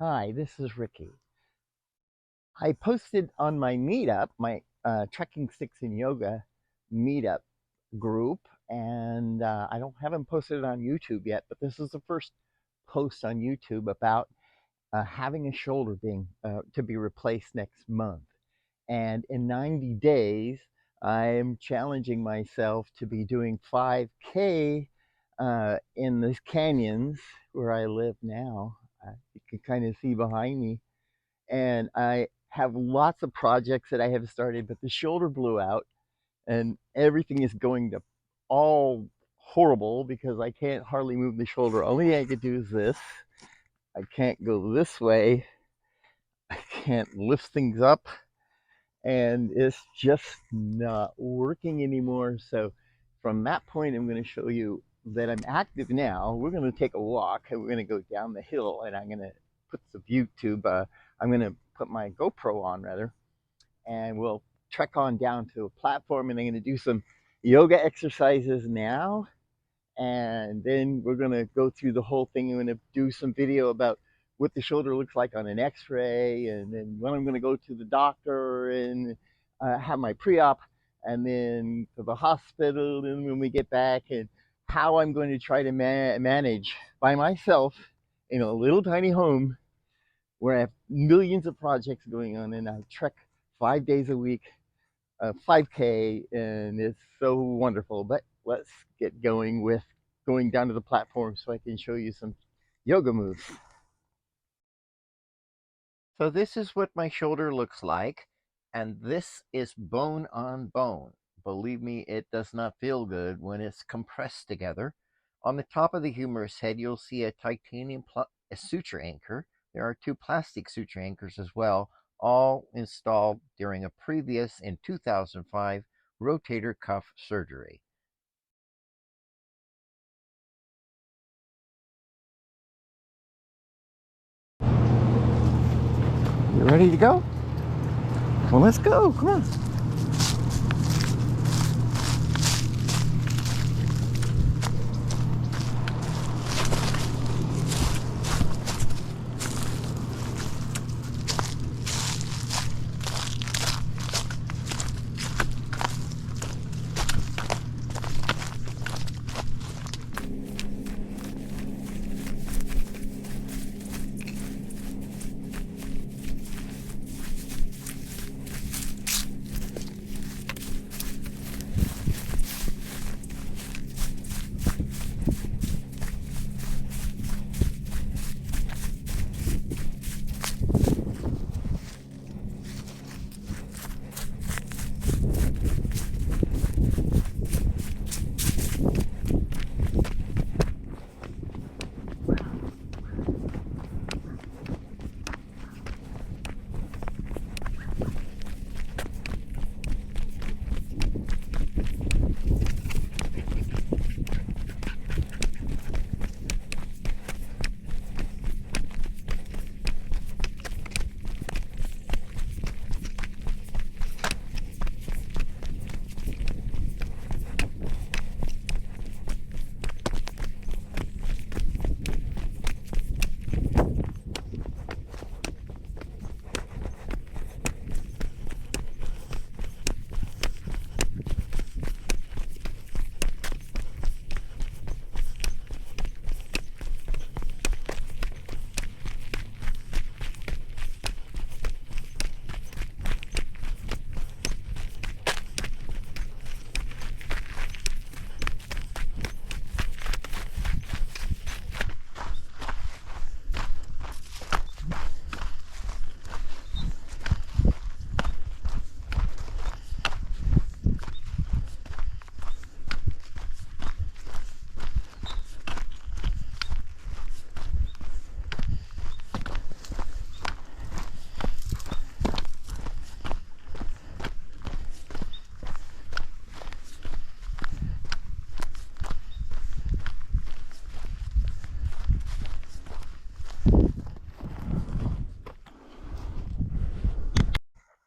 Hi, this is Ricky. I posted on my meetup, my trekking sticks and yoga meetup group, and haven't posted it on YouTube yet, but this is the first post on YouTube about having a shoulder being to be replaced next month. And in 90 days, I'm challenging myself to be doing 5K in the canyons where I live now. You can kind of see behind me, and I have lots of projects that I have started, but the shoulder blew out and everything is going to all horrible because I can't hardly move the shoulder. Only thing I could do is this. I can't go this way. I can't lift things up, and it's just not working anymore. So from that point, I'm going to show you that I'm active now. We're going to take a walk and we're going to go down the hill, and I'm going to put the YouTube. I'm going to put my GoPro on rather, and we'll trek on down to a platform, and I'm going to do some yoga exercises now, and then we're going to go through the whole thing. I'm going to do some video about what the shoulder looks like on an x-ray, and then when I'm going to go to the doctor and have my pre-op, and then to the hospital, and when we get back, and how I'm going to try to manage by myself in a little tiny home where I have millions of projects going on, and I trek 5 days a week, 5K, and it's so wonderful. But let's get going with going down to the platform so I can show you some yoga moves. So this is what my shoulder looks like, and this is bone on bone. Believe me, it does not feel good when it's compressed together. On the top of the humerus head, you'll see a titanium a suture anchor. There are two plastic suture anchors as well, all installed during a previous, in 2005, rotator cuff surgery. You ready to go? Well, let's go. Come on.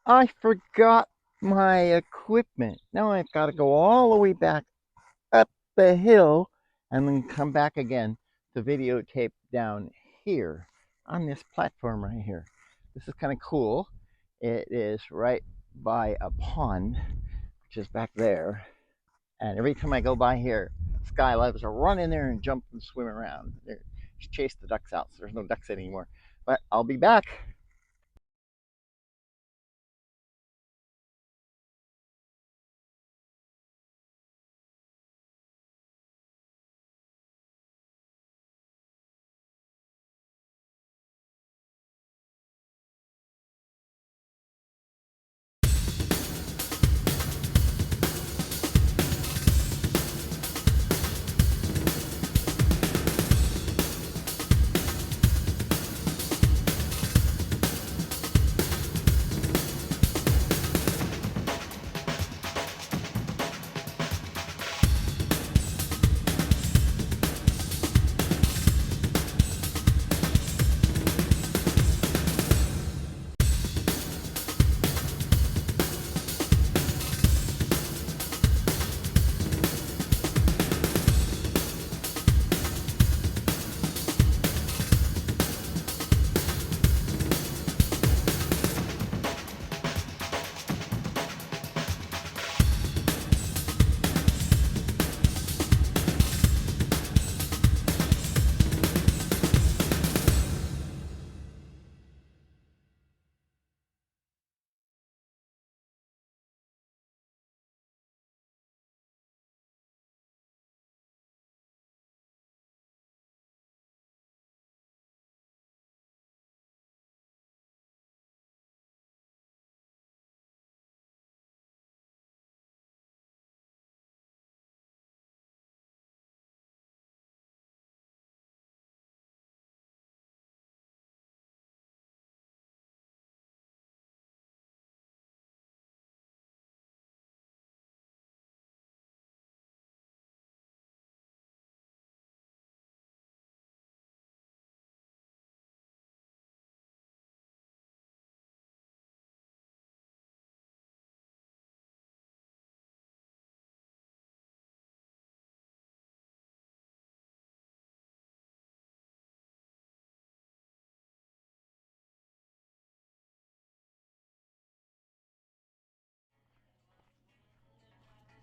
I forgot my equipment. Now I've got to go all the way back up the hill and then come back again to videotape down here. on this platform right here. This is kind of cool. It is right by a pond, which is back there. And every time I go by here, Sky loves to run in there and jump and swim around. She chased the ducks out, so there's no ducks anymore. But I'll be back.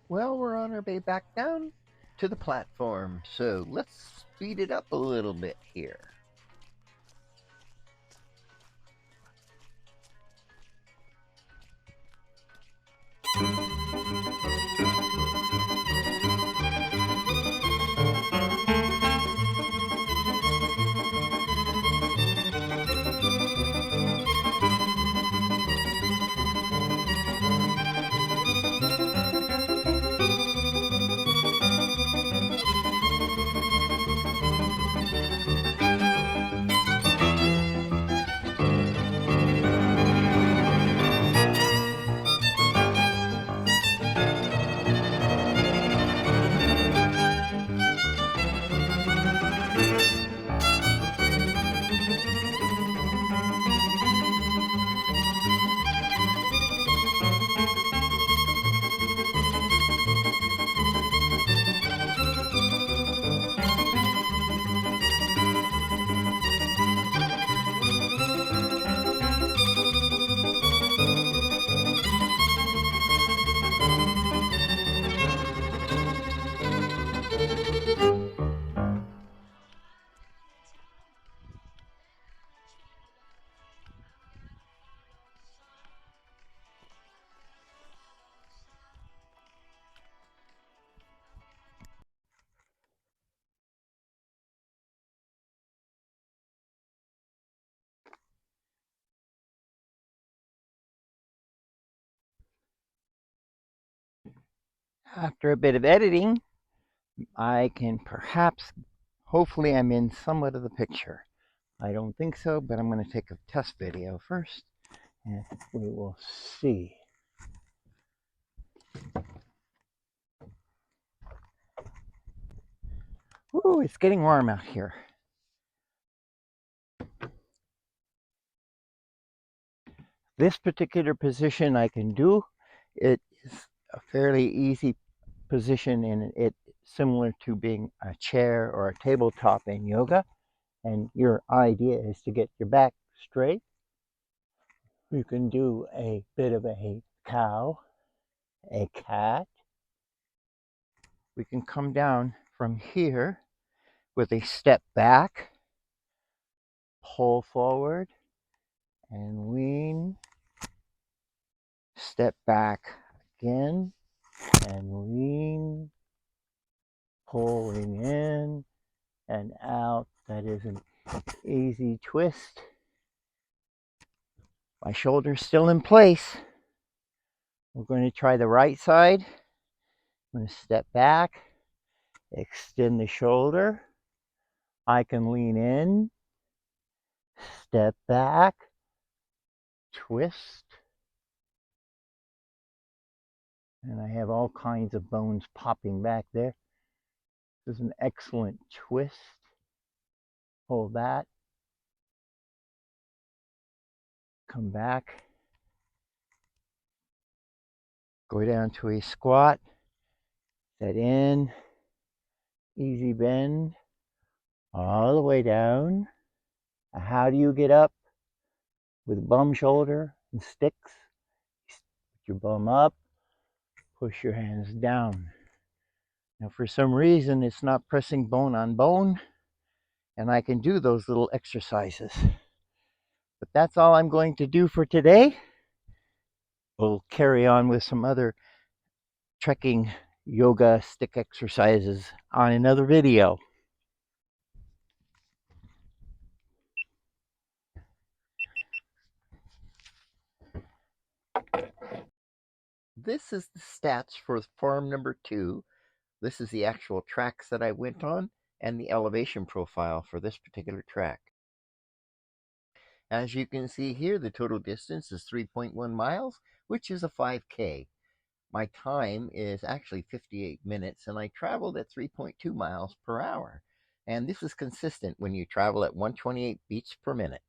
Well, we're on our way back down to the platform, so let's speed it up a little bit here. After a bit of editing, I can perhaps, hopefully, I'm in somewhat of the picture. I don't think so, but I'm going to take a test video first, and we will see. Ooh, it's getting warm out here. This particular position I can do. It is a fairly easy position, and it's similar to being a chair or a tabletop in yoga. and your idea is to get your back straight, you can do a bit of a cow, a cat. We can come down from here with a step back, pull forward, and lean, step back again, and lean, pulling in and out. That is an easy twist. My shoulder's still in place. We're going to try the right side. I'm going to step back, extend the shoulder. I can lean in, step back, twist. And I have all kinds of bones popping back there. This is an excellent twist. Hold that. Come back. Go down to a squat. Set in. Easy bend. All the way down. How do you get up? With bum shoulder and sticks. Put your bum up. Push your hands down. Now for some reason it's not pressing bone on bone, and I can do those little exercises. But that's all I'm going to do for today. We'll carry on with some other trekking yoga stick exercises on another video. This is the stats for farm number 2. This is the actual tracks that I went on and the elevation profile for this particular track. As you can see here, the total distance is 3.1 miles, which is a 5K. My time is actually 58 minutes, and I traveled at 3.2 miles per hour. And this is consistent when you travel at 128 beats per minute.